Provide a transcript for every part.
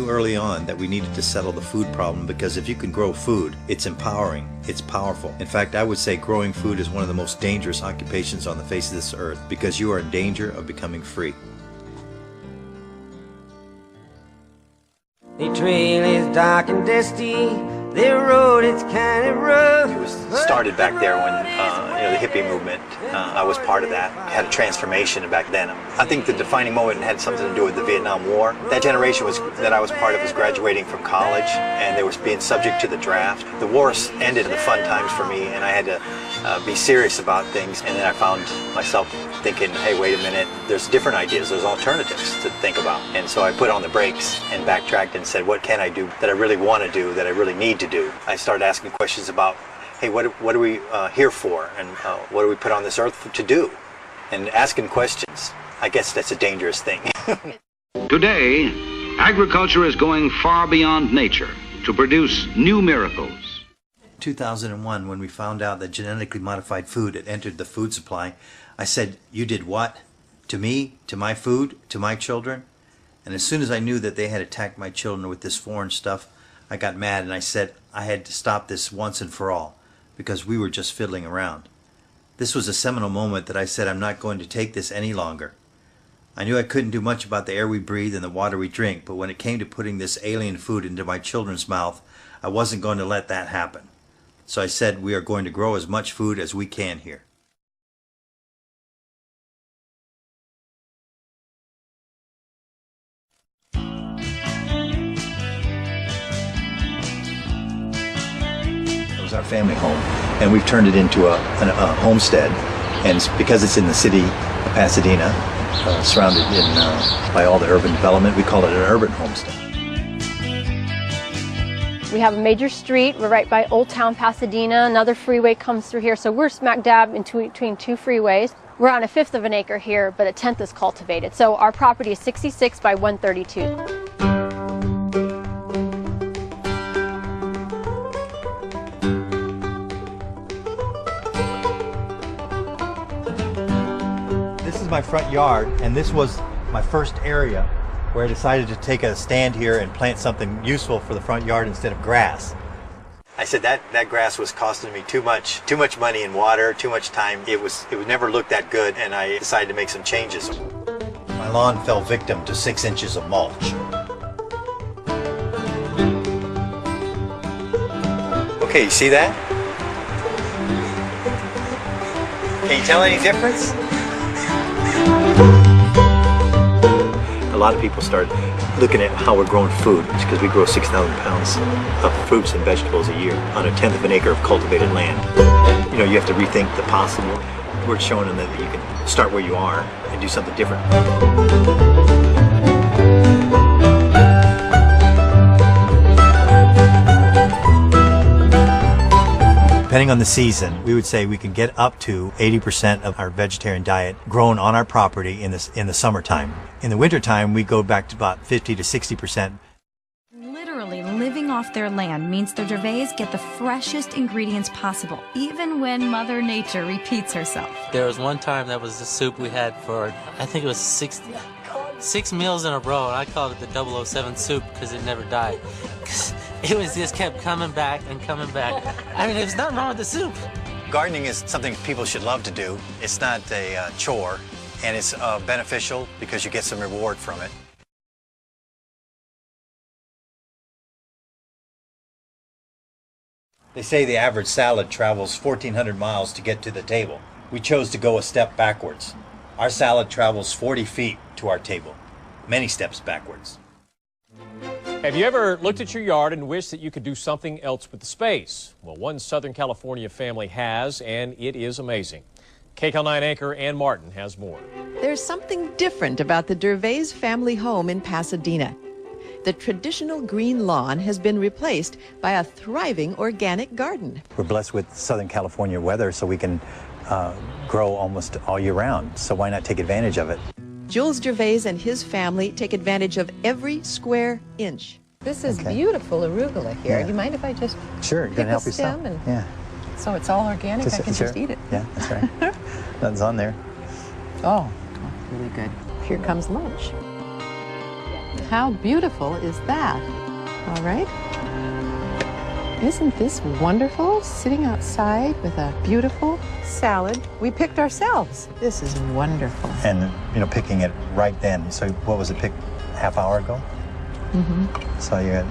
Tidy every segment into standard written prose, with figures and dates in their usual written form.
early on that we needed to settle the food problem, because if you can grow food, it's empowering, it's powerful. In fact, I would say growing food is one of the most dangerous occupations on the face of this earth, because you are in danger of becoming free. The trail is dark and dusty, the road is kind of rough. It was started back there when the hippie movement, I was part of that. It had a transformation back then. I think the defining moment had something to do with the Vietnam War. That generation that I was part of was graduating from college, and they were being subject to the draft. The war ended in the fun times for me, and I had to be serious about things. And then I found myself thinking, hey, wait a minute, there's different ideas, there's alternatives to think about. And so I put on the brakes and backtracked and said, what can I do that I really want to do, that I really need to do? I started asking questions about, hey, what are we here for, and what do we put on this earth to do? And asking questions, I guess that's a dangerous thing. Today, agriculture is going far beyond nature to produce new miracles. 2001, when we found out that genetically modified food had entered the food supply, I said, you did what? To me? To my food? To my children? And as soon as I knew that they had attacked my children with this foreign stuff, I got mad and I said I had to stop this once and for all, because we were just fiddling around. This was a seminal moment that I said I'm not going to take this any longer. I knew I couldn't do much about the air we breathe and the water we drink, but when it came to putting this alien food into my children's mouth, I wasn't going to let that happen. So I said we are going to grow as much food as we can here. Our family home, and we've turned it into a homestead, and because it's in the city of Pasadena, surrounded by all the urban development, we call it an urban homestead. We have a major street. We're right by Old Town Pasadena. Another freeway comes through here, so we're smack dab between two freeways. We're on 1/5 of an acre here, but 1/10 is cultivated. So our property is 66 by 132. My front yard, and this was my first area where I decided to take a stand here and plant something useful for the front yard instead of grass. I said that grass was costing me too much money and water, too much time. It would never look that good, and I decided to make some changes. My lawn fell victim to 6 inches of mulch. Okay, you see that? Can you tell any difference? A lot of people start looking at how we're growing food, because we grow 6,000 pounds of fruits and vegetables a year on 1/10 of an acre of cultivated land. You have to rethink the possible. We're showing them that you can start where you are and do something different. Depending on the season, we would say we can get up to 80% of our vegetarian diet grown on our property in the summertime. In the wintertime, we go back to about 50 to 60%. Literally living off their land means the Gervais get the freshest ingredients possible, even when Mother Nature repeats herself. There was one time that was the soup we had for, I think it was six meals in a row, and I called it the 007 soup because it never died. It just kept coming back and coming back. I mean, there's nothing wrong with the soup. Gardening is something people should love to do. It's not a chore, and it's beneficial because you get some reward from it. They say the average salad travels 1,400 miles to get to the table. We chose to go a step backwards. Our salad travels 40 feet to our table, many steps backwards. Have you ever looked at your yard and wished that you could do something else with the space? Well, one Southern California family has, and it is amazing. KCAL9 anchor Ann Martin has more. There's something different about the Gervais family home in Pasadena. The traditional green lawn has been replaced by a thriving organic garden. We're blessed with Southern California weather, so we can grow almost all year round. So why not take advantage of it? Jules Gervais and his family take advantage of every square inch. This is beautiful arugula here. Yeah. Do you mind if I just Sure, you can help yourself. Yeah. So it's all organic, I can just eat it. Yeah, that's right. Nothing's on there. Oh, really good. Here comes lunch. How beautiful is that? All right. Isn't this wonderful? Sitting outside with a beautiful salad we picked ourselves. This is wonderful. And, you know, picking it right then. So what was it, picked half hour ago? Mm-hmm. So you had...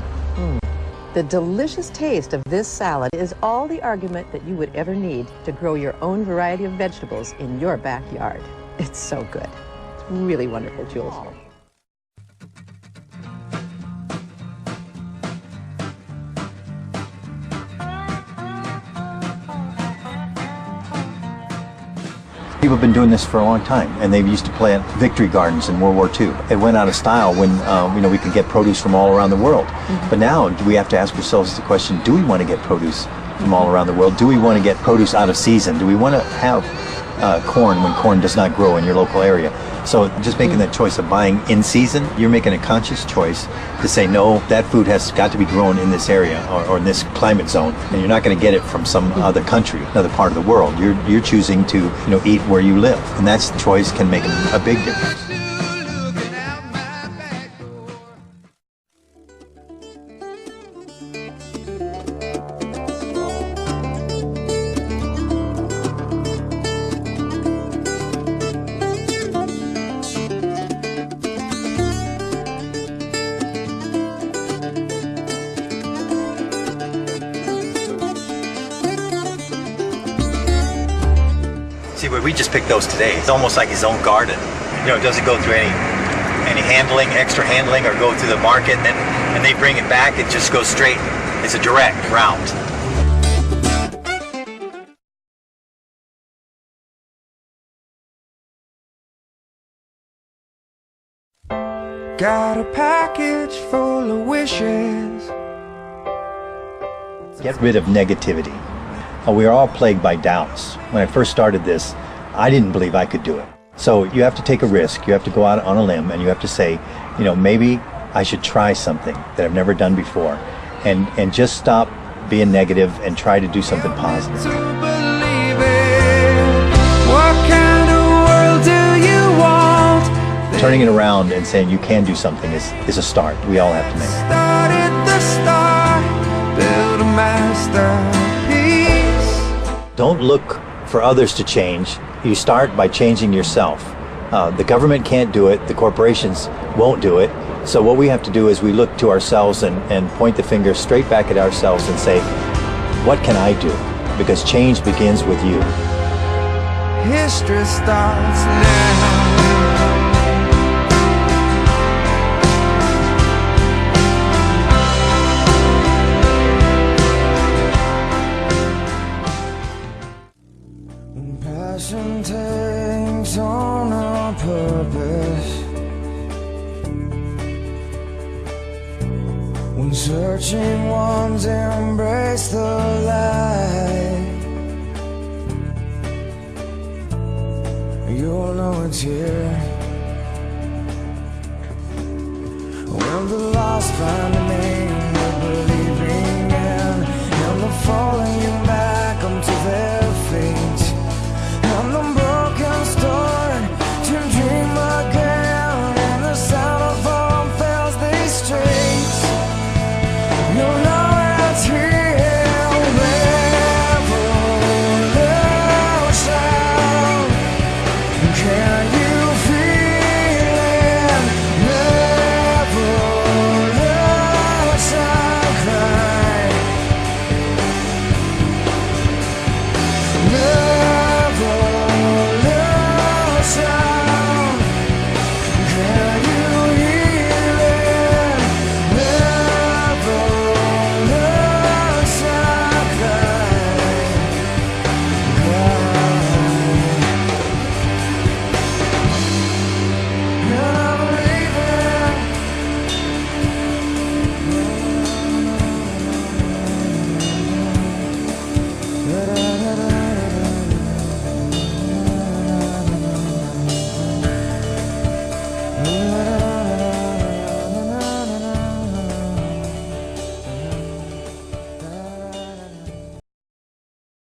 The delicious taste of this salad is all the argument that you would ever need to grow your own variety of vegetables in your backyard. It's so good. It's really wonderful, Jules. People have been doing this for a long time, and they used to plant victory gardens in World War II. It went out of style when you know, we could get produce from all around the world. Mm-hmm. But now we have to ask ourselves the question, do we want to get produce from all around the world? Do we want to get produce out of season? Do we want to have corn when corn does not grow in your local area? So just making that choice of buying in season, you're making a conscious choice to say, no, that food has got to be grown in this area or in this climate zone, and you're not going to get it from some other country, another part of the world. You're choosing to, you know, eat where you live, and that choice can make a big difference. See, but we just picked those today. It's almost like his own garden. You know, it doesn't go through any handling, extra handling, or go through the market, and they bring it back. It just goes straight. It's a direct route. Got a package full of wishes. Get rid of negativity. We are all plagued by doubts. When I first started this, I didn't believe I could do it. So you have to take a risk. You have to go out on a limb, and you have to say, you know, maybe I should try something that I've never done before, and just stop being negative and try to do something positive. To believe it. What kind of world do you want? Turning it around and saying you can do something is a start. We all have to make it. Start at the start, build a masterpiece. Don't look for others to change. You start by changing yourself. The government can't do it. The corporations won't do it. So what we have to do is we look to ourselves and point the finger straight back at ourselves and say, what can I do? Because change begins with you. History starts now. Passion takes on a purpose. When searching ones embrace the light, you'll know it's here. When the lost find a name they're believing in, and the fallen